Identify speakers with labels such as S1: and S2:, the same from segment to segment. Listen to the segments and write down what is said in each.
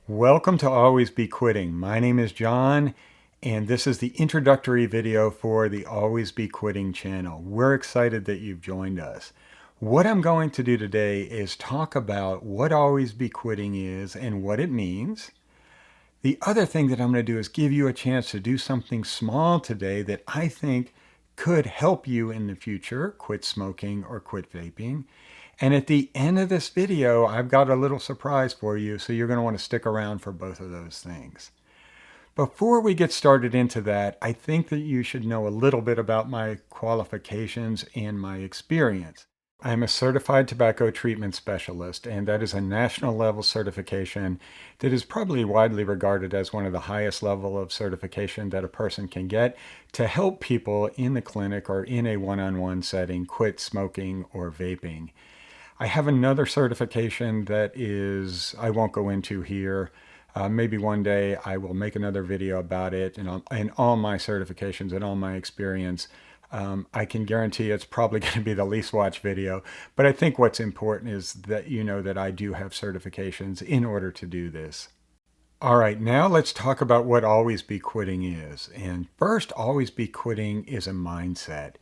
S1: Welcome to Always Be Quitting. My name is John, and this is the introductory video for the Always Be Quitting channel. We're excited that you've joined us. What I'm going to do today is talk about what Always Be Quitting is and what it means. The other thing that I'm going to do is give you a chance to do something small today that I think could help you in the future quit smoking or quit vaping. And at the end of this video, I've got a little surprise for you, so you're going to want to stick around for both of those things. Before we get started into that, I think that you should know a little bit about my qualifications and my experience. I'm a certified tobacco treatment specialist, and that is a national level certification that is probably widely regarded as one of the highest level of certification that a person can get to help people in the clinic or in a one-on-one setting quit smoking or vaping. I have another certification that I won't go into here. Maybe one day I will make another video about it and all my certifications and all my experience. I can guarantee it's probably going to be the least watched video, but I think what's important is that you know that I do have certifications in order to do this. All right, now let's talk about what Always Be Quitting is. And first, Always Be Quitting is a mindset.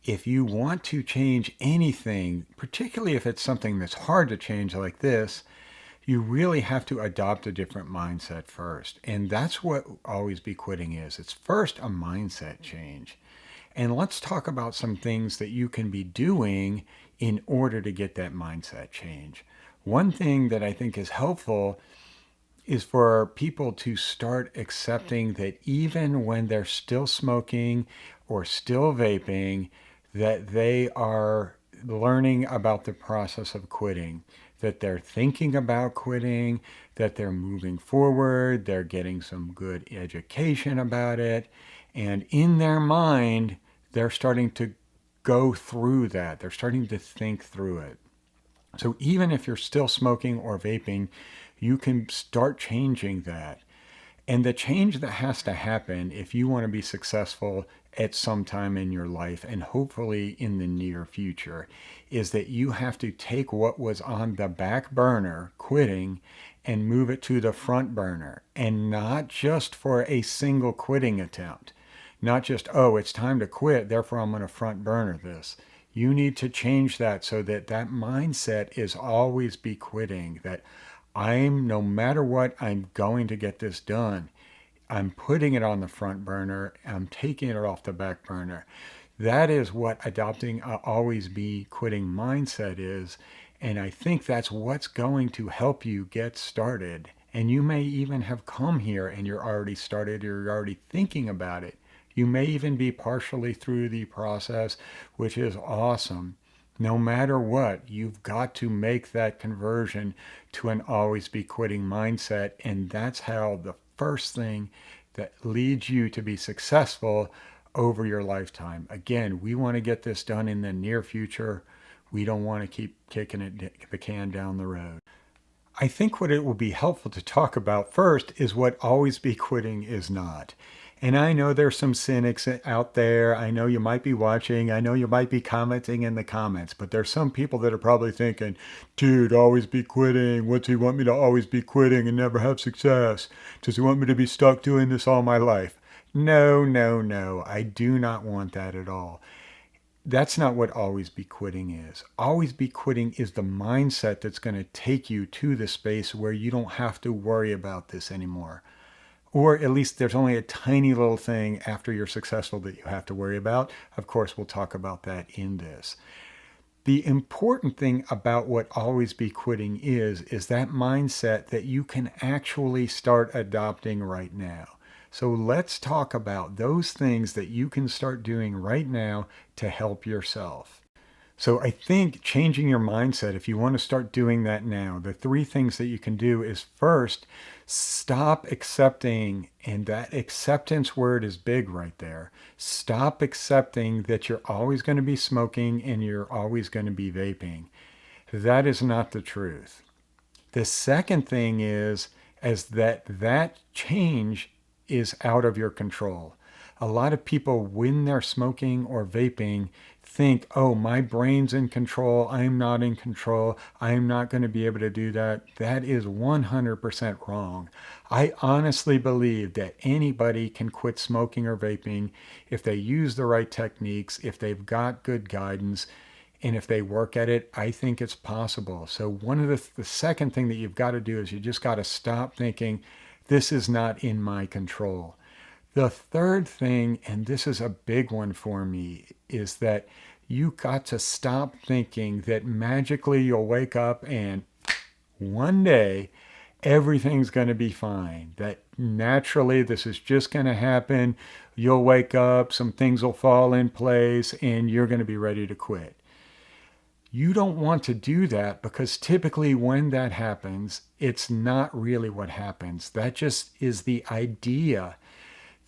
S1: If you want to change anything, particularly if it's something that's hard to change like this, you really have to adopt a different mindset first. And that's what Always Be Quitting is. It's first a mindset change. And let's talk about some things that you can be doing in order to get that mindset change. One thing that I think is helpful is for people to start accepting that even when they're still smoking or still vaping, that they are learning about the process of quitting, that they're thinking about quitting, that they're moving forward, they're getting some good education about it, and in their mind, they're starting to go through that. They're starting to think through it. So even if you're still smoking or vaping, you can start changing that. And the change that has to happen if you want to be successful at some time in your life, and hopefully in the near future, is that you have to take what was on the back burner, quitting, and move it to the front burner. And not just for a single quitting attempt. Not just, oh, it's time to quit, therefore I'm going to front burner this. You need to change that so that that mindset is always be quitting, that no matter what, I'm going to get this done. I'm putting it on the front burner. I'm taking it off the back burner. That is what adopting a always be quitting mindset is. And I think that's what's going to help you get started. And you may even have come here and you're already started, or you're already thinking about it. You may even be partially through the process, which is awesome. No matter what, you've got to make that conversion to an always be quitting mindset. And that's how the first thing that leads you to be successful over your lifetime. Again, we want to get this done in the near future. We don't want to keep kicking the can down the road. I think what it will be helpful to talk about first is what always be quitting is not. And I know there's some cynics out there. I know you might be watching. I know you might be commenting in the comments. But there's some people that are probably thinking, dude, always be quitting. What's he want me to always be quitting and never have success? Does he want me to be stuck doing this all my life? No, no, no. I do not want that at all. That's not what always be quitting is. Always be quitting is the mindset that's going to take you to the space where you don't have to worry about this anymore. Or at least there's only a tiny little thing after you're successful that you have to worry about. Of course, we'll talk about that in this. The important thing about what always be quitting is that mindset that you can actually start adopting right now. So let's talk about those things that you can start doing right now to help yourself. So I think changing your mindset, if you want to start doing that now, the three things that you can do is first, stop accepting, and that acceptance word is big right there. Stop accepting that you're always going to be smoking and you're always going to be vaping. That is not the truth. The second thing is that change is out of your control. A lot of people, when they're smoking or vaping, think, oh, my brain's in control, I'm not in control, I'm not going to be able to do that. That is 100% wrong. I honestly believe that anybody can quit smoking or vaping if they use the right techniques, if they've got good guidance, and if they work at it. I think it's possible. So one of the second thing that you've got to do is you just got to stop thinking, this is not in my control. The third thing, and this is a big one for me, is that you got to stop thinking that magically you'll wake up and one day everything's going to be fine. That naturally this is just going to happen. You'll wake up, some things will fall in place, and you're going to be ready to quit. You don't want to do that, because typically when that happens, it's not really what happens. That just is the idea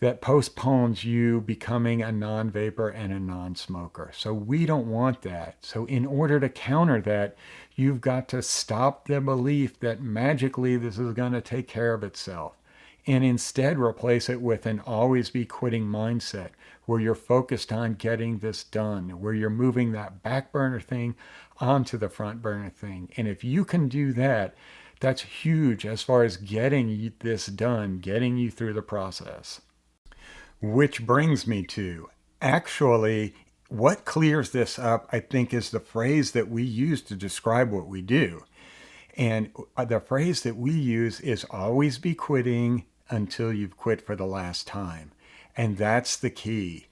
S1: that postpones you becoming a non-vapor and a non-smoker. So we don't want that. So in order to counter that, you've got to stop the belief that magically this is going to take care of itself, and instead replace it with an always be quitting mindset, where you're focused on getting this done, where you're moving that back burner thing onto the front burner thing. And if you can do that, that's huge as far as getting this done, getting you through the process. Which brings me to, actually, what clears this up, I think, is the phrase that we use to describe what we do. And the phrase that we use is always be quitting until you've quit for the last time. And that's the key.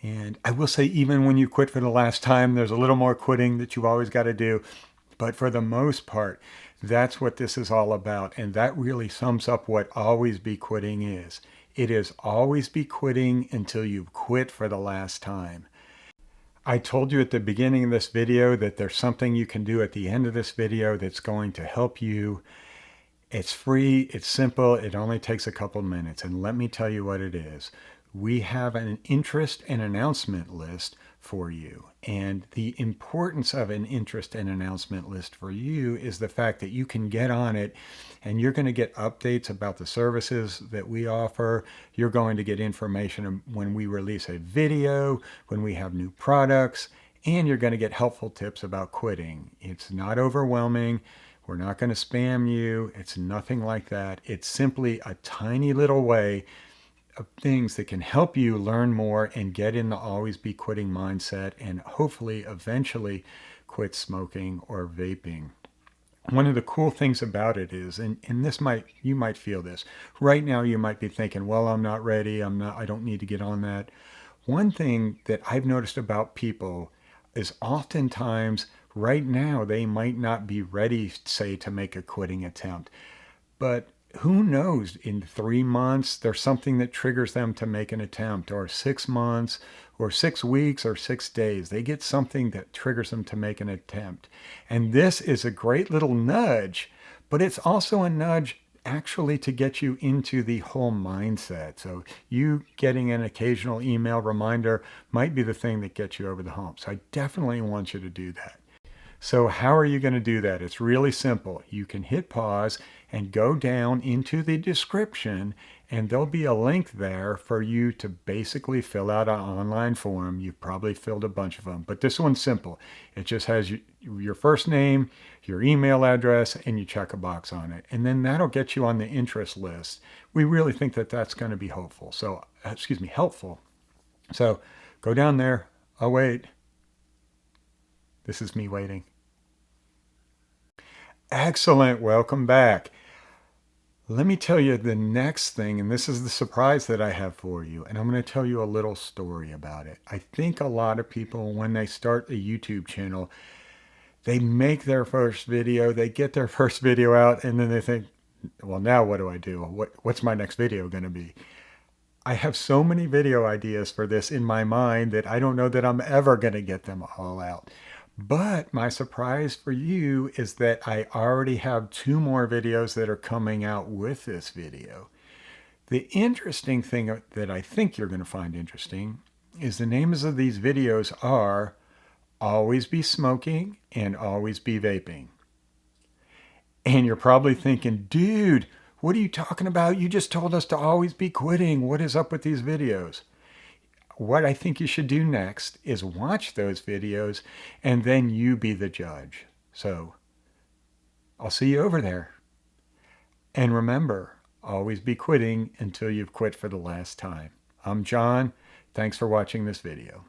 S1: And I will say, even when you quit for the last time, there's a little more quitting that you've always got to do. But for the most part, that's what this is all about. And that really sums up what always be quitting is. It is always be quitting until you've quit for the last time. I told you at the beginning of this video that there's something you can do at the end of this video that's going to help you. It's free, it's simple, it only takes a couple minutes. And let me tell you what it is. We have an interest and announcement list for you. And the importance of an interest and announcement list for you is the fact that you can get on it and you're going to get updates about the services that we offer. You're going to get information when we release a video, when we have new products, and you're going to get helpful tips about quitting. It's not overwhelming. We're not going to spam you. It's nothing like that. It's simply a tiny little way of things that can help you learn more and get in the always be quitting mindset, and hopefully eventually quit smoking or vaping. One of the cool things about it is, and you might feel this right now, you might be thinking, well, I'm not ready, I don't need to get on that. One thing that I've noticed about people is oftentimes right now they might not be ready, say, to make a quitting attempt, but who knows, in 3 months, there's something that triggers them to make an attempt, or 6 months, or 6 weeks, or 6 days. They get something that triggers them to make an attempt. And this is a great little nudge, but it's also a nudge actually to get you into the whole mindset. So you getting an occasional email reminder might be the thing that gets you over the hump. So I definitely want you to do that. So how are you going to do that? It's really simple. You can hit pause and go down into the description, and there'll be a link there for you to basically fill out an online form. You've probably filled a bunch of them, but this one's simple. It just has your first name, your email address, and you check a box on it. And then that'll get you on the interest list. We really think that that's going to be helpful. So, helpful. So go down there. I'll wait. This is me waiting. Excellent. Welcome back. Let me tell you the next thing, and this is the surprise that I have for you, and I'm going to tell you a little story about it. I think a lot of people, when they start a YouTube channel, they make their first video, they get their first video out, and then they think, well, now what do I do? What's my next video going to be? I have so many video ideas for this in my mind that I don't know that I'm ever going to get them all out. But my surprise for you is that I already have 2 more videos that are coming out with this video. The interesting thing that I think you're going to find interesting is the names of these videos are Always Be Smoking and Always Be Vaping. And you're probably thinking, dude, what are you talking about? You just told us to always be quitting. What is up with these videos? what I think you should do next is watch those videos and then you be the judge. So I'll see you over there. And remember, always be quitting until you've quit for the last time. I'm John. Thanks for watching this video.